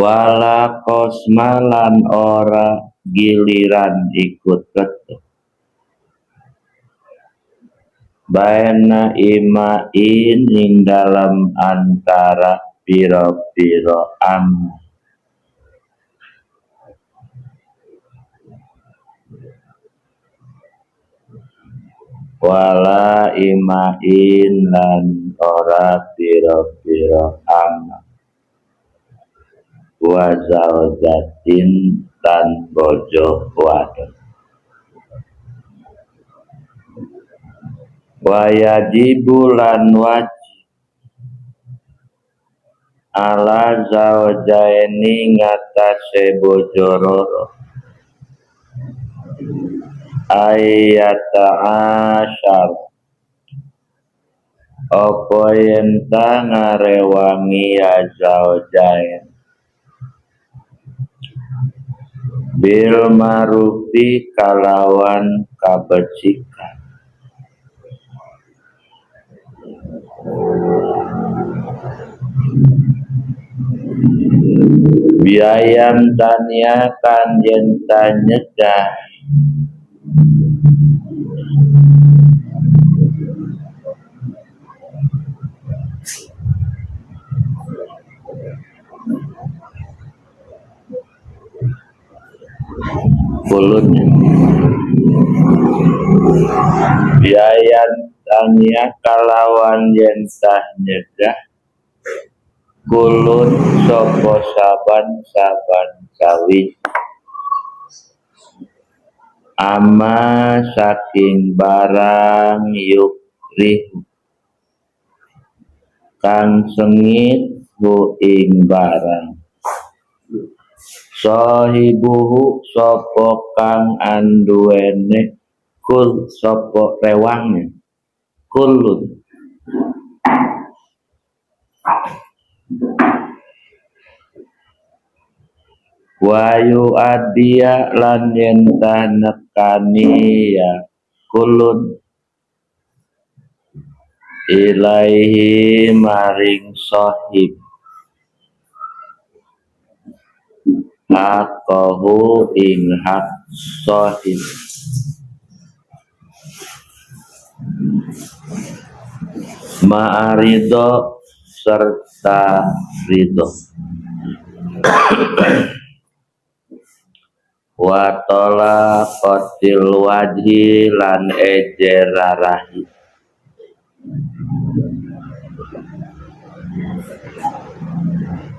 wala kosmalan ora giliran ikut ketep baina imain ing dalam antara piro-piro amal wala imain lan ora piro-piro amal wa zaujatin tan bojo wadon wa yajibu lan wajib ala zaujaini ngatasé bojo loro ayata asyar apa yen ta ngarewangi ya zaujain bil marufi kalawan kabecikan biayam taniakan yen tanyegah kulunnya biayan tania kalawan yen tanyegah kulun sapa saban-saban sawiji ama saking barang yukri kang sengit hu ing barang sahibuhu sapa kang anduwene kul sapa rewangnya kulun wayu adia lan yen nekani ya kulun ilaihi maring sahib haqahu ing hak sahib ma'arido serta ridho watola kotil wajhi lan ejerarahi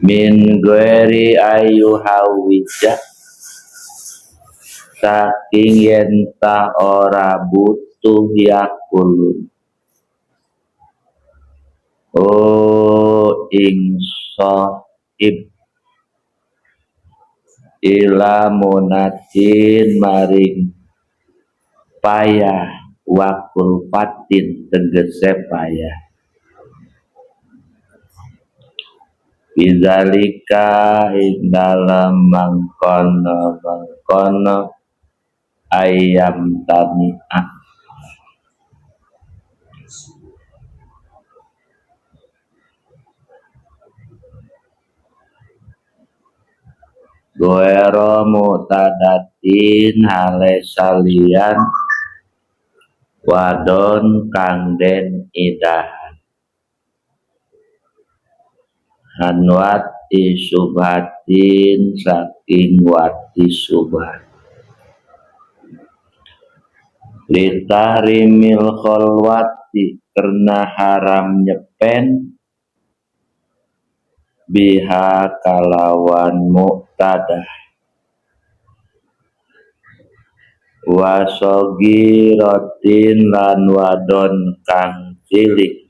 min gueri ayu hawija saking yenta ora butuh yakulun ing sohib ila munatin maring payah wakul patin tegese payah bidzalika ing dalam mangkono ayam tami'ah goero mutadatin hale salian wadon kang den idahan hanwati subhatin saking wati subhat litarimil kholwati karena haram nyepen biha kalawan muqtadah wasogi rotin lan wadon kang cilik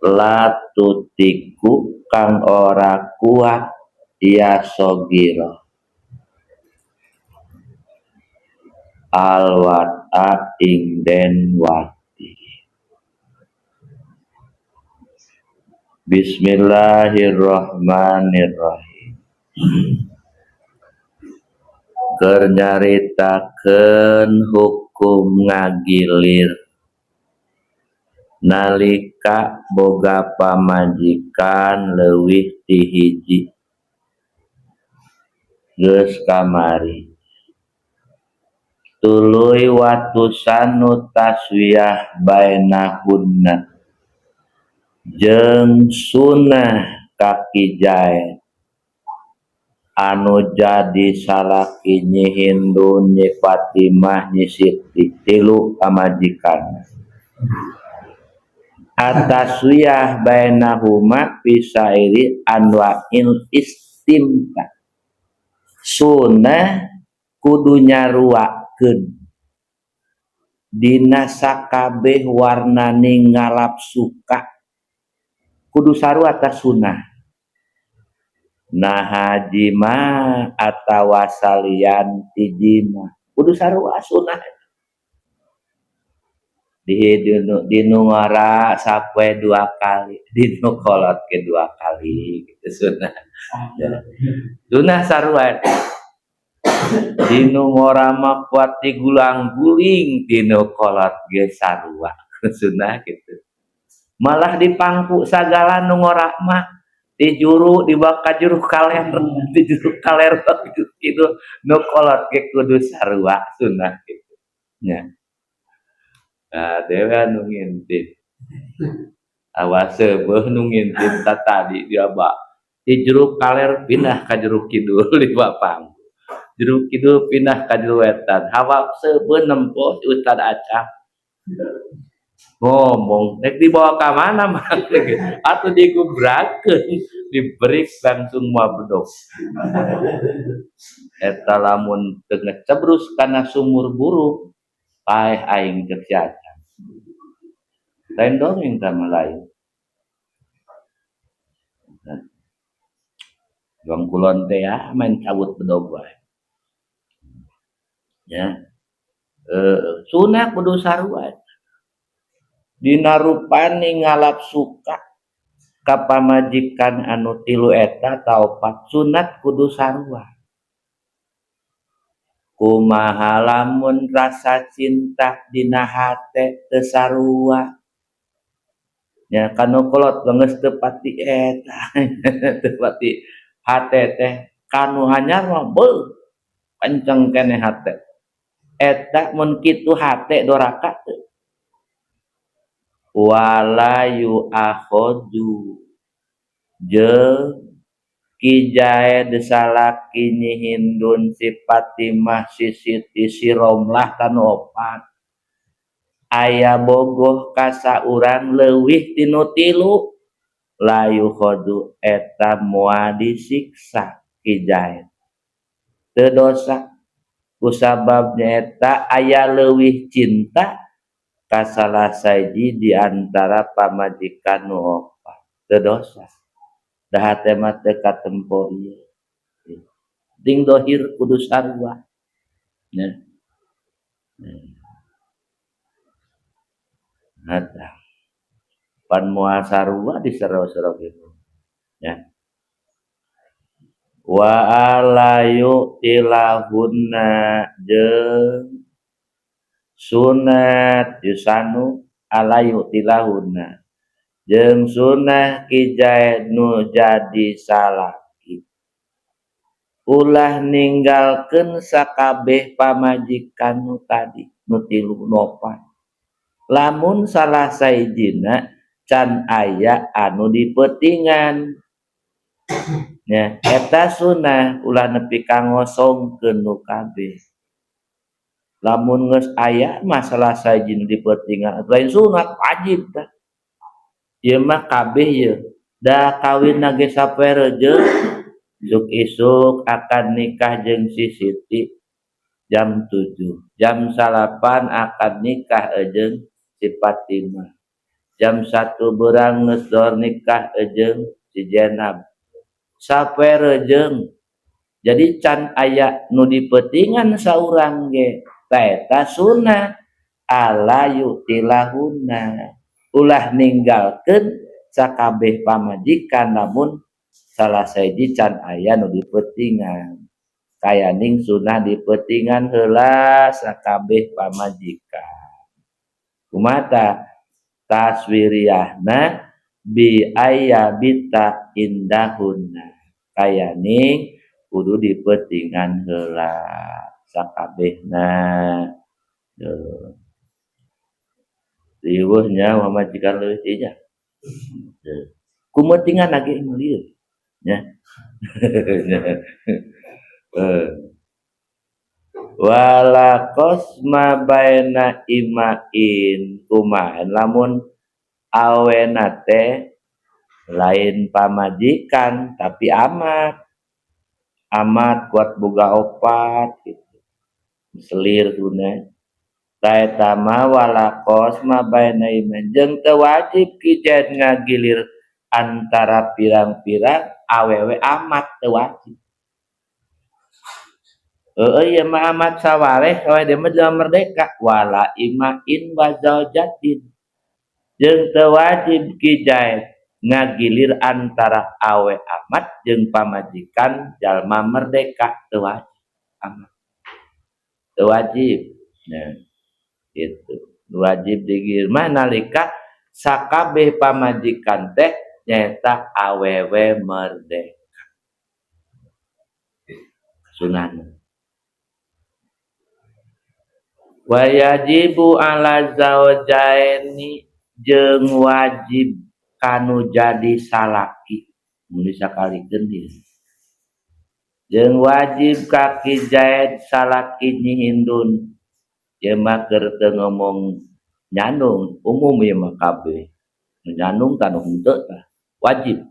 latutiku kang ora kuat ya sogiro alwata ing den wati bismillahirrahmanirrahim keur nyaritakeun hukum ngagilir nalika boga pamajikan leuwih ti hiji geus kamari tuluy watusan nu taswiyah bainahunna jeung sunah kakijae anu jadi salaki nyi Hindun nyi Fatimah nyi Siti tilu pamajikan ataswiyah bainahuma pisairi anwa'il istimta sunah kudu nyaruakeun dina sakabeh warnane ngalap suka kudu sarua ta sunah nah haji mah atawa salian hiji mah kudu sarua sunah dinu ngara sapoe 2 kali dinu kolot ke 2 kali gitu sunah sunah sarua dinu ngora mah kuat digulang-guling dinu kolot ge sarua sunah gitu malah dipangku sagala nu ngora mah di juru dibaka juru kaler di juru kaler gitu nu kolot ge kudu sarua sunah gitu nya nah dewa nu ngintip awas beuh nu ngintip tadi dia ba di juru kaler pindah ka juru kidul di bapang juru kidul pindah ka juru wetan hawa seubeuh nempo si Ustad Acap ngomong nek dibawa ka mana mah atuh digubrakeun diberi langsung moal bedog eta lamun teu ngecebrus kana sumur burung paeh aing kerjaan lain dongeng sama lain Bang kulon teh ya main cabut bedog wae ya sunah kudu sarua dina rupane ngalap suka ka pamajikan anu tilu eta taopat sunat kudu sarua kumaha lamun rasa cinta dina hate teu sarua nya kanu kolot geus teu pati eta teu pati hate teh kanu hanyar mah beuh kenceng keneh hate eta mun kitu hate doraka teu wala yu akhodu jeung kijae desalaki nyi Hindun si Fatimah si Siti si Romlah kanu opat aya bogoh ka saurang leuwih tinu tilu layu khodu eta moal disiksa kijae teu dosa kusabab nyaeta aya leuwih cinta ka salah saji di antara pamajikan nu opat teu dosa da hate mah teu katempo ieu ting dohir kudu sarua nya Hata pan moal sarua disero-sero gitu ya wa alayu tilahunna jeung sunat yusanu alayu tilahunna jeung sunah kijae nu jadi salaki ulah ninggalkeun sakabeh pamajikan nu tadi nu tilu nopan lamun salah saijina can aya anu dipeutingan nya eta sunah ulah nepi ka ngosongkeun nu kabeh lamun geus aya masalah saijina dipeutingan lain sunat wajib tah ieu mah kabeh ieu da kawinna ge sapoe jeung isuk akan nikah jeung si Siti jam 7 jam 8 akan nikah jeung si Fatimah jam 1 beurang geus dor nikah jeung si Jenab sapoe rejeung jadi can aya nu dipeutingan saurang ge ta eta sunah alayu tilahunna ulah ninggalkeun sakabeh pamajikan namun salah saiji can aya nu dipeutingan kayaning sunah dipeutingan heula sakabeh pamajikan kumata taswiriyahna bi ayyabita indahunna kayaning kudu dipetingan heula sakabehna riweuhnya mamajikan leuwih nya kumetingan lagi ngelieur nya wala qasma baina imain kumaha lamun awena teh lain pamajikan tapi amat kuat boga opat gitu selir guna taeta ma wala qasma baina iman jeung teu wajib kijaid ngagilir antara pirang-pirang awewe amat teu wajib ieu mah amat sawareh we dia mah merdeka wala imain wa zaujatin jeung teu wajib kijaid ngagilir antara awe amat jeung pamajikan jalma merdeka teu wajib amat teu wajib nah itu wajib digilir mah nalika sakabeh pamajikan teh nyaeta awewe merdeka sunahna wa yajibu ala zaujaini jeung wajib kanu jadi salaki mun disakalikeun ieu jeung wajib kaki jaid salaki nyihindun ieu mah keur teu ngomong nyandung umum ieu mah kabeh nyandung tanu henteu tah wajib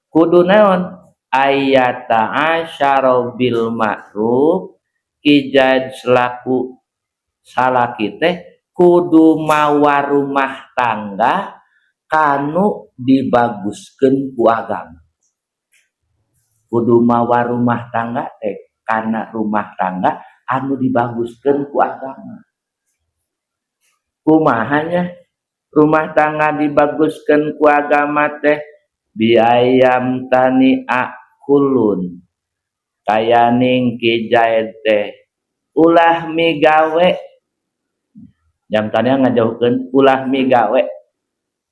kudu naon ayata asyara bil ma'ruf kijaid selaku salaki teh kudu mawa rumah tangga kanu dibaguskeun ku agama kudu mawa rumah tangga teh kana rumah tangga anu dibaguskeun ku agama kumaha nya rumah tangga dibaguskeun ku agama teh biayam tani'a kulun kayaning kijaid teh ulah migawe jam tanya ngajauhkeun ulah migawe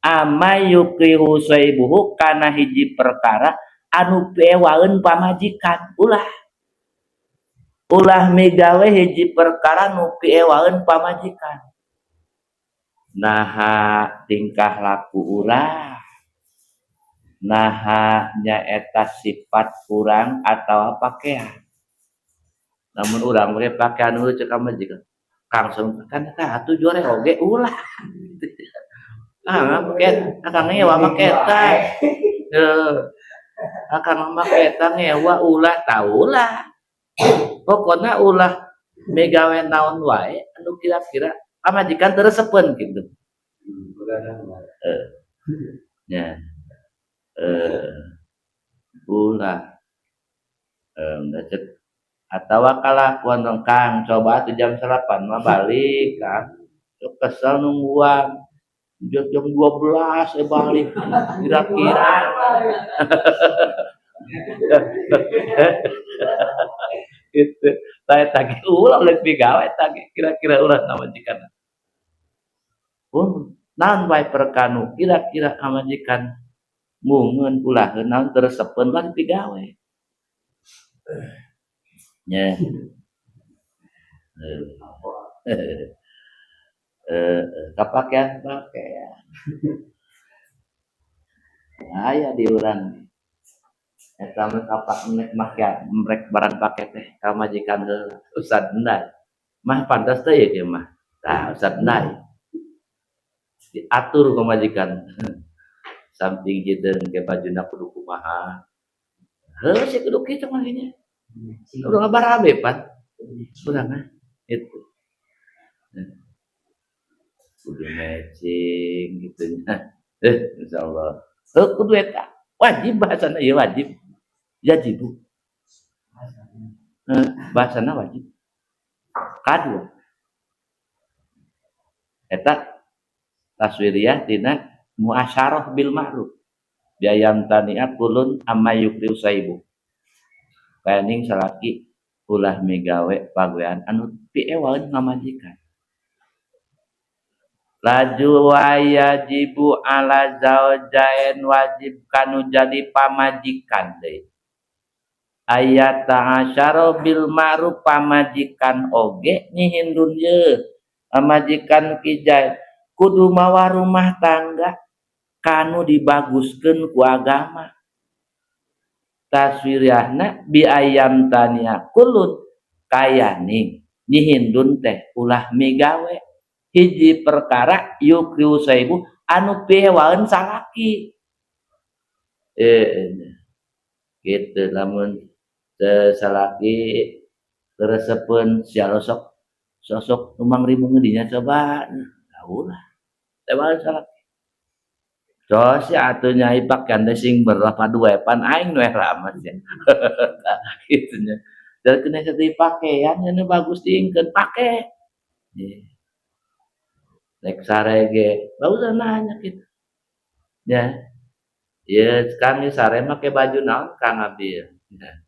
amayukrihu saibuhu kana hiji perkara anu pewaeun pamajikan ulah migawe hiji perkara nu pewaeun pamajikan naha tingkah laku ulah naha nyaeta sifat urang atawa pakaian namun urang we pakaian heuh cek ka majikan langsung kan atuh juare oge ulah pakai akang ngewa make eta akang make eta ngewa ulah taulah pokona ulah megawe naon wae anu kira-kira pamajikan teu resepeun kitu nya ulah cek atawa kalakuan Kang coba tuh jam 8 mah balik kan sok kesel nungguan jam 12 balik kira-kira itu saya tagih ulah lebih gawe tagih kira-kira ulah majikan naon wae perkanu kira-kira majikan mungeun ulah naon teresepeun lah digawe nya kapakean aya di urang eta mah kapak make mrek barang pake teh ka majikan Ustad Endai mah pantas teh ieu mah tah Ustad Endai diatur ku majikan samping jideun ke bajuna kudu kumaha heuh sih kudu kitu mah nya udah barabe pan urang itu kudu matching gitu nya insyaallah kudu eta wajib bahasana ieu wajib yajibu bahasana wajib kadua eta taswiriyah tina muasyarah bil ma'ruf biayam tani'a kulun amma yukri usaibu kayaning salaki ulah migawe pagean anu piewaeun ngamajikan laju wajibu ala zaujain wajib kanu jadi pamajikan deui ayat ta'asyara bil ma'ruf pamajikan oge nyihindun ye pamajikan kijai kudu mawa rumah tangga kanu dibaguskeun ku agama taswirahna bi ayam tania kulun kayaning nyihindun teh ulah migawe hiji perkara yukriu saibu anu pihewaeun salaki gitu lamun salaki teresepeun sia sosok 5.000 ngedinya coba ulah teh salaki tos ya atuh nyai pakaian teh sing berapa duepan aing we ramat ya gitu nya dan kena seti pakaian anu bagus diingkeun pake nek sarege bagus nanya gitu ya ya kami sare make baju naon Kang Abdi nah,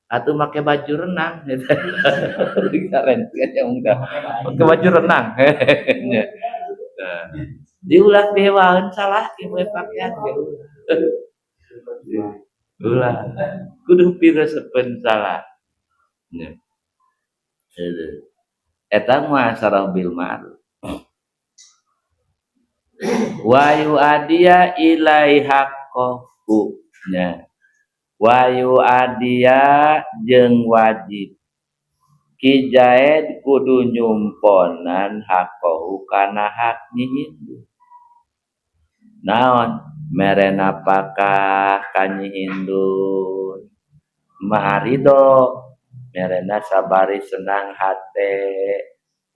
atuh make baju renang gitu keren make baju renang diulah pihewaeun salah kieu pakaian ulah kudu piresepeun salah nya eta mah sareng bil ma'ruf wa yu'adiya ilai haqqahu nya wa yu'adiya jeung wajib kijaed kudu nyumponan haqqahu kana hak nyihindu naon mere napakah kanyihindun ma'arido merena sabari senang hate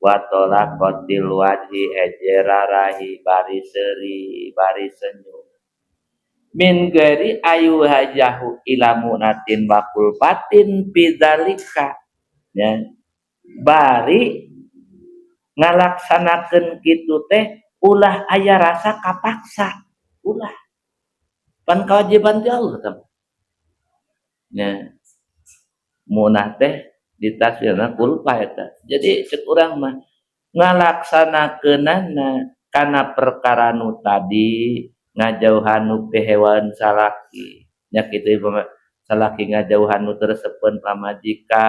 watola kotil wajhi ejerarahi bari seri bari senyum min geri ayu hajahu ilamu natin wakul patin pidzalika ya bari ngalaksanakeun kitu teh ulah aya rasa kapaksa ulah pan kewajiban ti Allah tam nya munah teh ditasirna kulpa eta jadi ceuk urang mah ngalaksanakeunana kana perkara nu tadi ngajauhan nu pihewaeun salaki nya kitu salaki ngajauhan nu teresepeun pamajikan